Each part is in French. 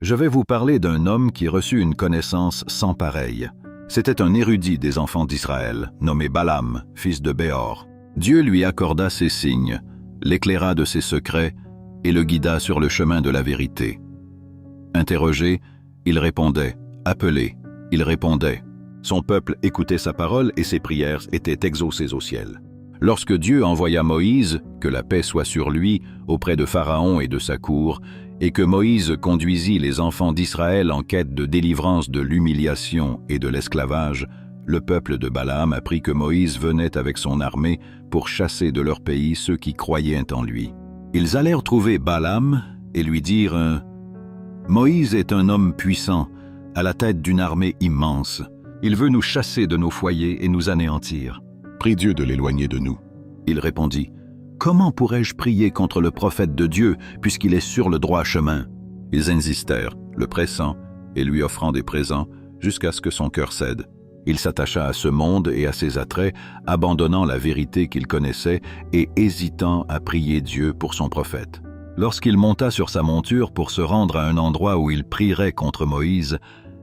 Je vais vous parler d'un homme qui reçut une connaissance sans pareille. C'était un érudit des enfants d'Israël, nommé Balaam, fils de Béor. Dieu lui accorda ses signes, l'éclaira de ses secrets et le guida sur le chemin de la vérité. Interrogé, il répondait. Appelé, il répondait. Son peuple écoutait sa parole et ses prières étaient exaucées au ciel. Lorsque Dieu envoya Moïse, que la paix soit sur lui, auprès de Pharaon et de sa cour, et que Moïse conduisit les enfants d'Israël en quête de délivrance de l'humiliation et de l'esclavage, le peuple de Balaam apprit que Moïse venait avec son armée pour chasser de leur pays ceux qui croyaient en lui. Ils allèrent trouver Balaam et lui dirent « Moïse est un homme puissant, à la tête d'une armée immense. Il veut nous chasser de nos foyers et nous anéantir. Prie Dieu de l'éloigner de nous. » Il répondit « Comment pourrais-je prier contre le prophète de Dieu, puisqu'il est sur le droit chemin ?» Ils insistèrent, le pressant et lui offrant des présents, jusqu'à ce que son cœur cède. Il s'attacha à ce monde et à ses attraits, abandonnant la vérité qu'il connaissait et hésitant à prier Dieu pour son prophète. Lorsqu'il monta sur sa monture pour se rendre à un endroit où il prierait contre Moïse,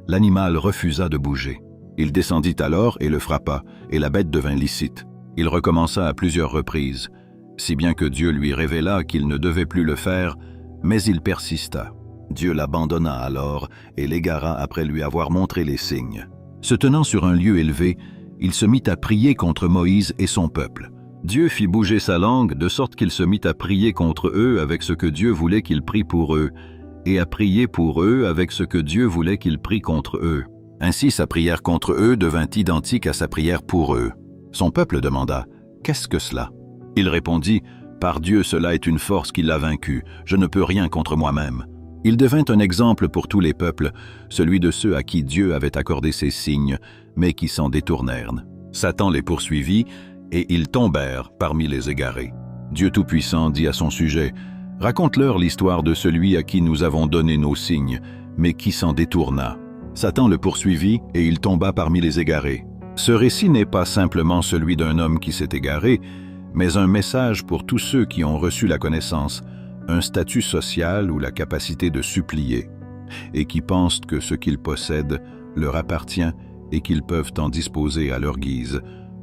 l'animal refusa de bouger. Il descendit alors et le frappa, et la bête devint licite. Il recommença à plusieurs reprises, si bien que Dieu lui révéla qu'il ne devait plus le faire, mais il persista. Dieu l'abandonna alors et l'égara après lui avoir montré les signes. Se tenant sur un lieu élevé, il se mit à prier contre Moïse et son peuple. Dieu fit bouger sa langue de sorte qu'il se mit à prier contre eux avec ce que Dieu voulait qu'il prie pour eux, et à prier pour eux avec ce que Dieu voulait qu'il prie contre eux. Ainsi sa prière contre eux devint identique à sa prière pour eux. Son peuple demanda « Qu'est-ce que cela ?» Il répondit « Par Dieu, cela est une force qui l'a vaincu, je ne peux rien contre moi-même. » Il devint un exemple pour tous les peuples, celui de ceux à qui Dieu avait accordé ses signes, mais qui s'en détournèrent. Satan les poursuivit, et ils tombèrent parmi les égarés. Dieu Tout-Puissant dit à son sujet « Raconte-leur l'histoire de celui à qui nous avons donné nos signes, mais qui s'en détourna. » Satan le poursuivit, et il tomba parmi les égarés. Ce récit n'est pas simplement celui d'un homme qui s'est égaré, mais un message pour tous ceux qui ont reçu la connaissance, un statut social ou la capacité de supplier, et qui pensent que ce qu'ils possèdent leur appartient et qu'ils peuvent en disposer à leur guise,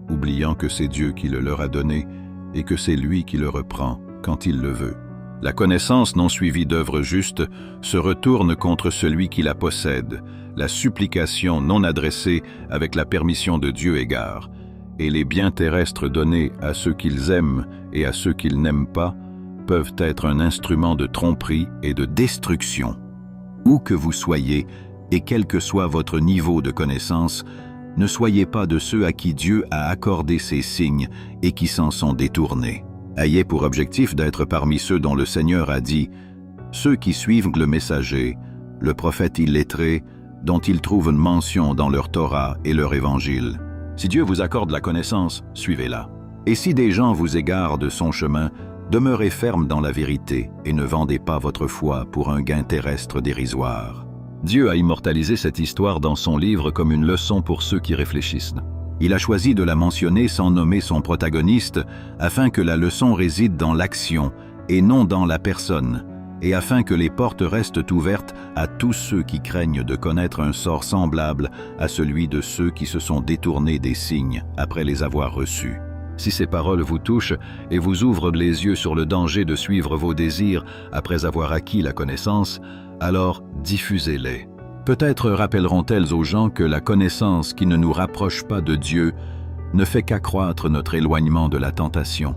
oubliant que c'est Dieu qui le leur a donné et que c'est lui qui le reprend quand il le veut. La connaissance non suivie d'œuvres justes se retourne contre celui qui la possède, la supplication non adressée avec la permission de Dieu égare, et les biens terrestres donnés à ceux qu'ils aiment et à ceux qu'ils n'aiment pas peuvent être un instrument de tromperie et de destruction. Où que vous soyez, et quel que soit votre niveau de connaissance, ne soyez pas de ceux à qui Dieu a accordé ses signes et qui s'en sont détournés. Ayez pour objectif d'être parmi ceux dont le Seigneur a dit « Ceux qui suivent le messager, le prophète illettré, dont ils trouvent une mention dans leur Torah et leur Évangile. » Si Dieu vous accorde la connaissance, suivez-la. Et si des gens vous égarent de son chemin, demeurez ferme dans la vérité et ne vendez pas votre foi pour un gain terrestre dérisoire. Dieu a immortalisé cette histoire dans son livre comme une leçon pour ceux qui réfléchissent. Il a choisi de la mentionner sans nommer son protagoniste, afin que la leçon réside dans l'action et non dans la personne, et afin que les portes restent ouvertes à tous ceux qui craignent de connaître un sort semblable à celui de ceux qui se sont détournés des signes après les avoir reçus. Si ces paroles vous touchent et vous ouvrent les yeux sur le danger de suivre vos désirs après avoir acquis la connaissance, alors diffusez-les. Peut-être rappelleront-elles aux gens que la connaissance qui ne nous rapproche pas de Dieu ne fait qu'accroître notre éloignement de la tentation.